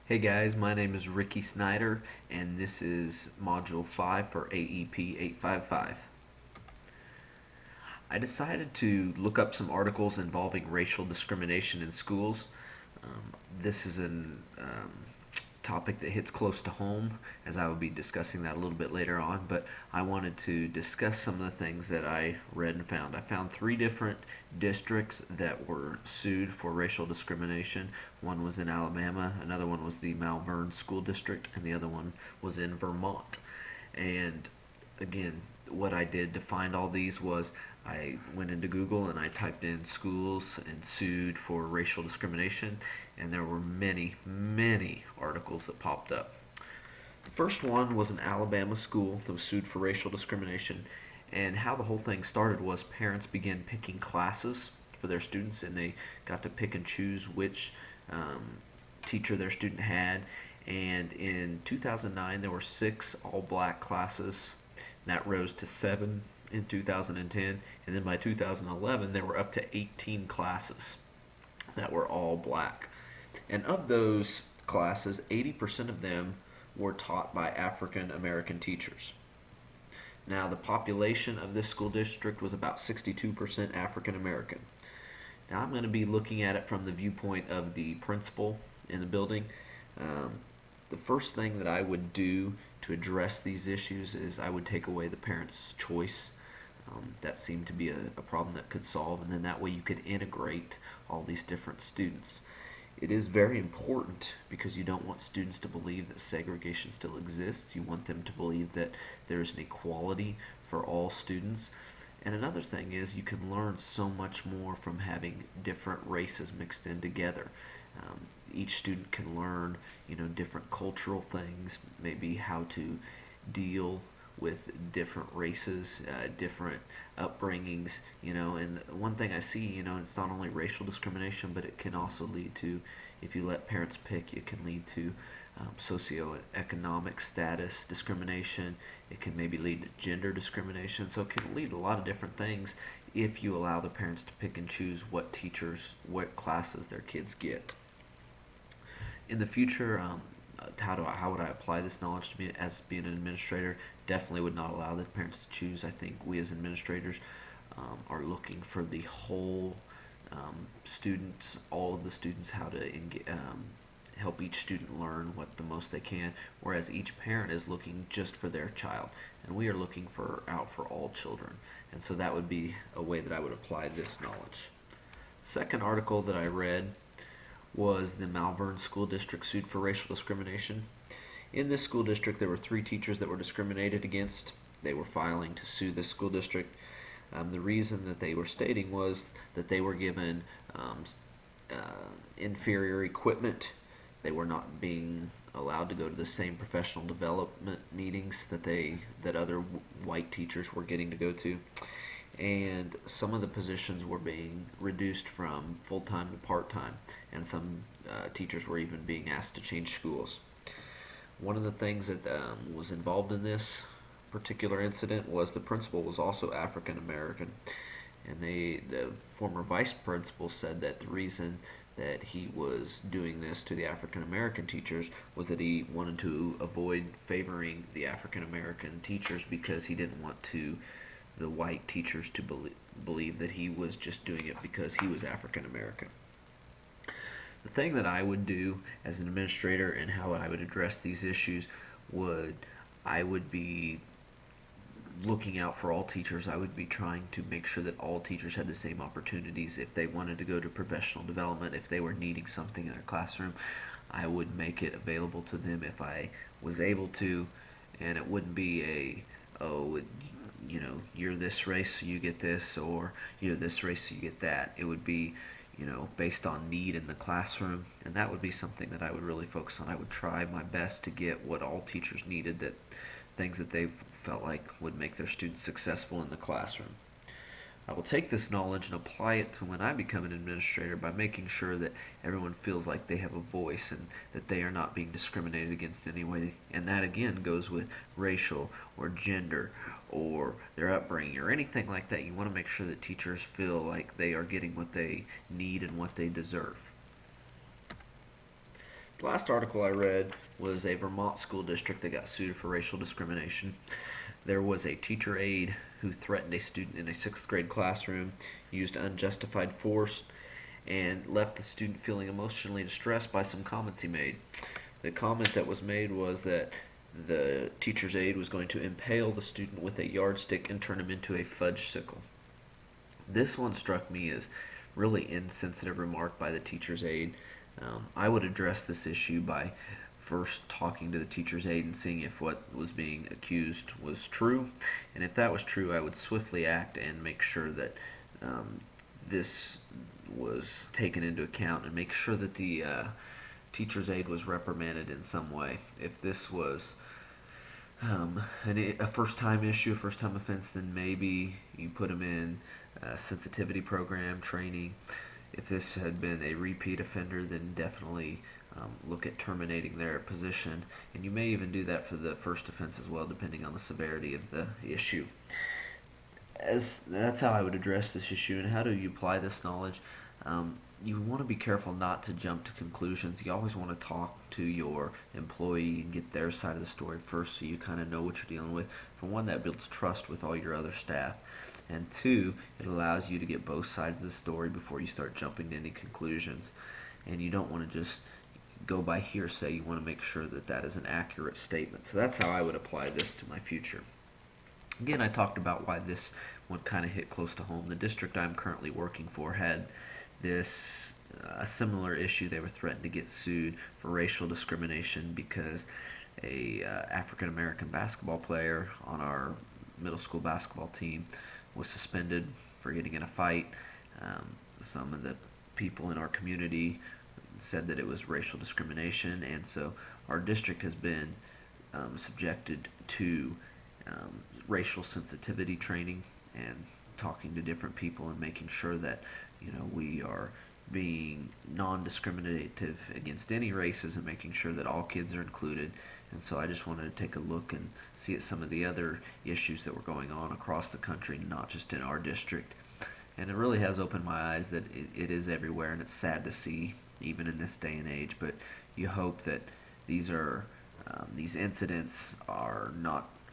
Hey guys, my name is Ricky Snyder, and this is Module 5 for AEP 855. I decided to look up some articles involving racial discrimination in schools. This is a topic that hits close to home, as I will be discussing that a little bit later on, but I wanted to discuss some of the things that I read and found. I found three different districts that were sued for racial discrimination. One was in Alabama, another one was the Malvern School District, and the other one was in Vermont. And again, what I did to find all these was I went into Google and I typed in schools and sued for racial discrimination, and there were many, many articles that popped up. The first one was an Alabama school that was sued for racial discrimination, and how the whole thing started was parents began picking classes for their students, and they got to pick and choose which um, teacher their student had. And in 2009, there were 6 all-black classes. That rose to 7 in 2010, and then by 2011, there were up to 18 classes that were all black. And of those classes, 80% of them were taught by African American teachers. Now, the population of this school district was about 62% African American. Now, I'm going to be looking at it from the viewpoint of the principal in the building. Um, the first thing that I would do to address these issues is I would take away the parents' choice. That seemed to be a problem that could solve, and then that way you could integrate all these different students. It is very important because you don't want students to believe that segregation still exists. You want them to believe that there's an equality for all students. And another thing is you can learn so much more from having different races mixed in together. Um, each student can learn, different cultural things, maybe how to deal with different races, different upbringings, and one thing I see, it's not only racial discrimination, but it can also lead to, if you let parents pick, it can lead to socioeconomic status discrimination. It can maybe lead to gender discrimination. So it can lead to a lot of different things if you allow the parents to pick and choose what teachers, what classes their kids get. In the future, how would I apply this knowledge to me as being an administrator? Definitely would not allow the parents to choose. I think we as administrators are looking for the whole students, all of the students, how to help each student learn what the most they can, whereas each parent is looking just for their child, and we are looking out for all children. And so that would be a way that I would apply this knowledge. Second article that I read was the Malvern School District sued for racial discrimination. In this school district, there were 3 teachers that were discriminated against. They were filing to sue this school district. The reason that they were stating was that they were given inferior equipment. They were not being allowed to go to the same professional development meetings that other white teachers were getting to go to. And some of the positions were being reduced from full-time to part-time, and some teachers were even being asked to change schools. One of the things that was involved in this particular incident was the principal was also African American, and the former vice principal said that the reason that he was doing this to the African American teachers was that he wanted to avoid favoring the African American teachers because he didn't want the white teachers to believe that he was just doing it because he was African American. The thing that I would do as an administrator and how I would address these issues I would be looking out for all teachers. I would be trying to make sure that all teachers had the same opportunities. If they wanted to go to professional development, if they were needing something in their classroom, I would make it available to them if I was able to, and it wouldn't be you're this race so you get this, or you're this race so you get that. It would be, based on need in the classroom, and that would be something that I would really focus on. I would try my best to get what all teachers needed, that things that they felt like would make their students successful in the classroom. I will take this knowledge and apply it to when I become an administrator by making sure that everyone feels like they have a voice and that they are not being discriminated against in any way. And that again goes with racial or gender or their upbringing or anything like that. You want to make sure that teachers feel like they are getting what they need and what they deserve. The last article I read was a Vermont school district that got sued for racial discrimination. There was a teacher aide who threatened a student in a sixth grade classroom, used unjustified force, and left the student feeling emotionally distressed by some comments he made. The comment that was made was that the teacher's aide was going to impale the student with a yardstick and turn him into a fudge sickle. This one struck me as really insensitive remark by the teacher's aide. I would address this issue by first talking to the teacher's aide and seeing if what was being accused was true. And if that was true, I would swiftly act and make sure that um, this was taken into account and make sure that the teacher's aide was reprimanded in some way. If this was a first time issue, a first time offense, then maybe you put them in a sensitivity program training. If this had been a repeat offender, then definitely look at terminating their position. And you may even do that for the first offense as well, depending on the severity of the issue. That's how I would address this issue. And how do you apply this knowledge? You want to be careful not to jump to conclusions. You always want to talk to your employee and get their side of the story first, so you kind of know what you're dealing with. For one, that builds trust with all your other staff, and two, it allows you to get both sides of the story before you start jumping to any conclusions. And you don't want to just go by hearsay. You want to make sure that that is an accurate statement. So that's how I would apply this to my future. Again, I talked about why this one kind of hit close to home. The district I'm currently working for had this a similar issue. They were threatened to get sued for racial discrimination because a African American basketball player on our middle school basketball team was suspended for getting in a fight. Some of the people in our community said that it was racial discrimination, and so our district has been subjected to racial sensitivity training and talking to different people and making sure that we are being non-discriminative against any races and making sure that all kids are included. And so I just wanted to take a look and see at some of the other issues that were going on across the country, not just in our district. And it really has opened my eyes that it is everywhere, and it's sad to see even in this day and age. But you hope that these incidents are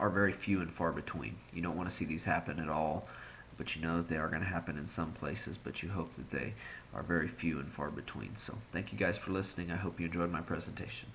very few and far between. You don't want to see these happen at all, but you know that they are going to happen in some places, but you hope that they are very few and far between. So thank you guys for listening. I hope you enjoyed my presentation.